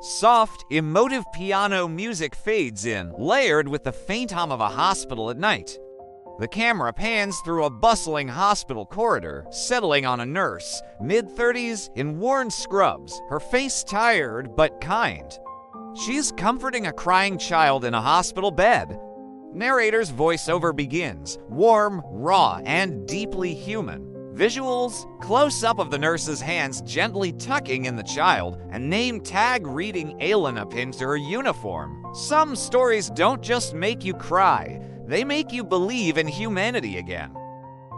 Soft, emotive piano music fades in, layered with the faint hum of a hospital at night. The camera pans through a bustling hospital corridor, settling on a nurse, mid-30s, in worn scrubs, her face tired but kind. She's comforting a crying child in a hospital bed. Narrator's voiceover begins, warm, raw, and deeply human. Visuals, close-up of the nurse's hands gently tucking in the child, and name tag reading Elena pinned to her uniform. Some stories don't just make you cry, they make you believe in humanity again.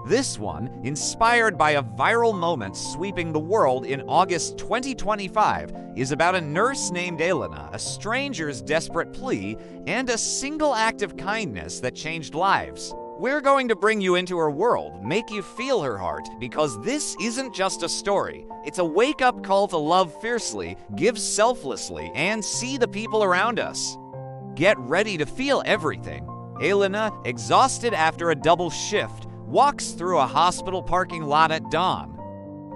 This one, inspired by a viral moment sweeping the world in August 2025, is about a nurse named Elena, a stranger's desperate plea, and a single act of kindness that changed lives. We're going to bring you into her world, make you feel her heart, because this isn't just a story. It's a wake-up call to love fiercely, give selflessly, and see the people around us. Get ready to feel everything. Elena, exhausted after a double shift, walks through a hospital parking lot at dawn.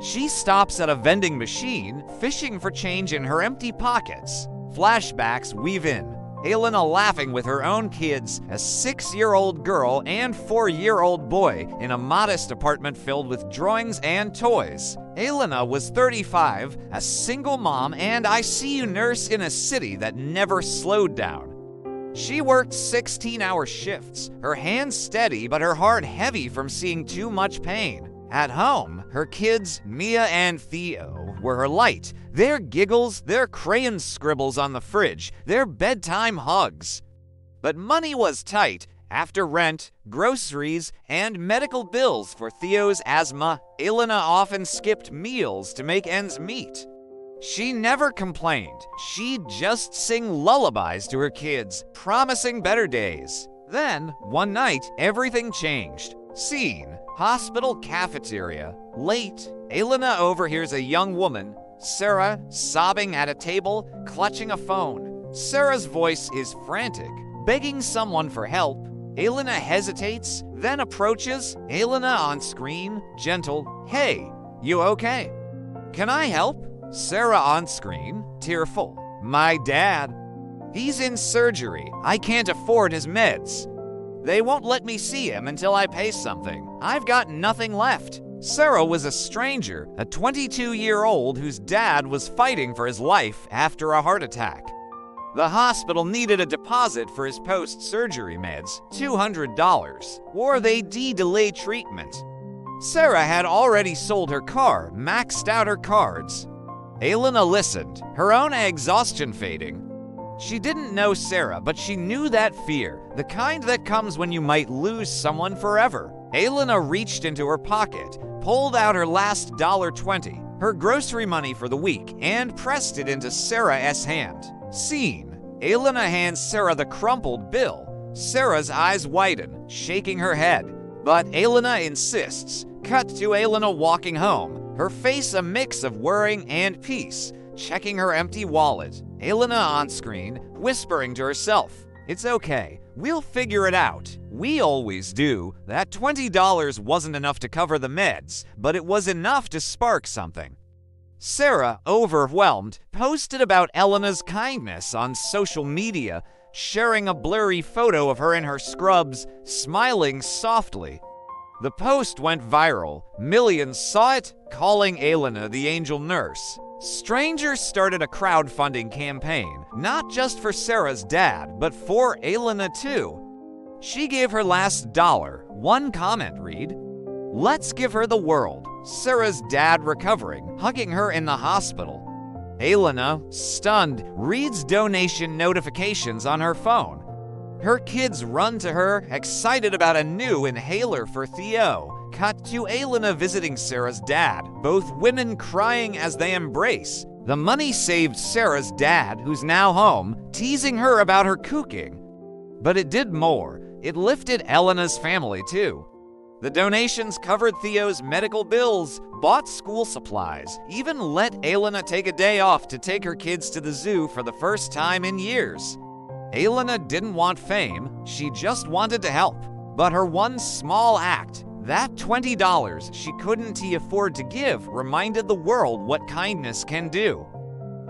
She stops at a vending machine, fishing for change in her empty pockets. Flashbacks weave in. Elena laughing with her own kids, a 6-year-old girl and 4-year-old boy in a modest apartment filled with drawings and toys. Elena was 35, a single mom and ICU nurse in a city that never slowed down. She worked 16-hour shifts, her hands steady but her heart heavy from seeing too much pain. At home, her kids, Mia and Theo, were her light. Their giggles, their crayon scribbles on the fridge, their bedtime hugs. But money was tight. After rent, groceries, and medical bills for Theo's asthma, Elena often skipped meals to make ends meet. She never complained. She'd just sing lullabies to her kids, promising better days. Then, one night, everything changed. Scene: hospital cafeteria. Late, Elena overhears a young woman, Sarah, sobbing at a table, clutching a phone. Sarah's voice is frantic, begging someone for help. Elena hesitates, then approaches. Elena on screen, gentle, "Hey, you okay? Can I help?" Sarah on screen, tearful, "My dad. He's in surgery. I can't afford his meds. They won't let me see him until I pay something. I've got nothing left." Sarah was a stranger, a 22-year-old whose dad was fighting for his life after a heart attack. The hospital needed a deposit for his post-surgery meds, $200, or they'd delay treatment. Sarah had already sold her car, maxed out her cards. Elena listened, her own exhaustion fading. She didn't know Sarah, but she knew that fear, the kind that comes when you might lose someone forever. Elena reached into her pocket, pulled out her last $1.20, her grocery money for the week, and pressed it into Sarah's hand. Scene: Elena hands Sarah the crumpled bill. Sarah's eyes widen, shaking her head. But Elena insists. Cut to Elena walking home, her face a mix of worrying and peace, checking her empty wallet. Elena on screen, whispering to herself, "It's okay, we'll figure it out. We always do." That $20 wasn't enough to cover the meds, but it was enough to spark something. Sarah, overwhelmed, posted about Elena's kindness on social media, sharing a blurry photo of her in her scrubs, smiling softly. The post went viral. Millions saw it, calling Elena the angel nurse. Strangers started a crowdfunding campaign, not just for Sarah's dad, but for Elena too. She gave her last $1. One comment read, "Let's give her the world." Sarah's dad recovering, hugging her in the hospital. Elena, stunned, reads donation notifications on her phone. Her kids run to her, excited about a new inhaler for Theo. Cut to Elena visiting Sarah's dad, both women crying as they embrace. The money saved Sarah's dad, who's now home, teasing her about her cooking. But it did more. It lifted Elena's family too. The donations covered Theo's medical bills, bought school supplies, even let Elena take a day off to take her kids to the zoo for the first time in years. Elena didn't want fame, she just wanted to help. But her one small act, that $20 she couldn't afford to give, reminded the world what kindness can do.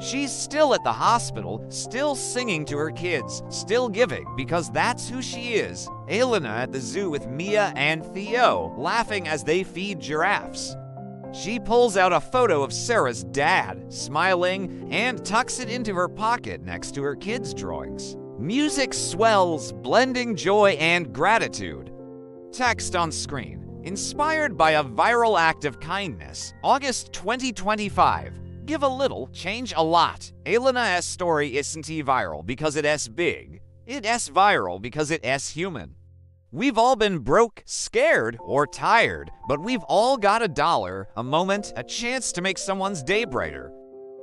She's still at the hospital, still singing to her kids, still giving, because that's who she is. Elena at the zoo with Mia and Theo, laughing as they feed giraffes. She pulls out a photo of Sarah's dad, smiling, and tucks it into her pocket next to her kids' drawings. Music swells, blending joy and gratitude. Text on screen. Inspired by a viral act of kindness. August 2025. Give a little, change a lot. Elena's story isn't viral because it's big. It's viral because it's human. We've all been broke, scared, or tired, but we've all got $1, a moment, a chance to make someone's day brighter.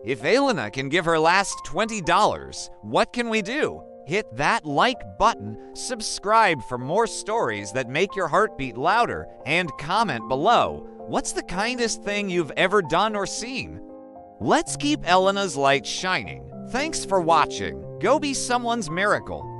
If Elena can give her last $20, what can we do? Hit that like button, subscribe for more stories that make your heartbeat louder, and comment below, what's the kindest thing you've ever done or seen? Let's keep Elena's light shining. Thanks for watching. Go be someone's miracle.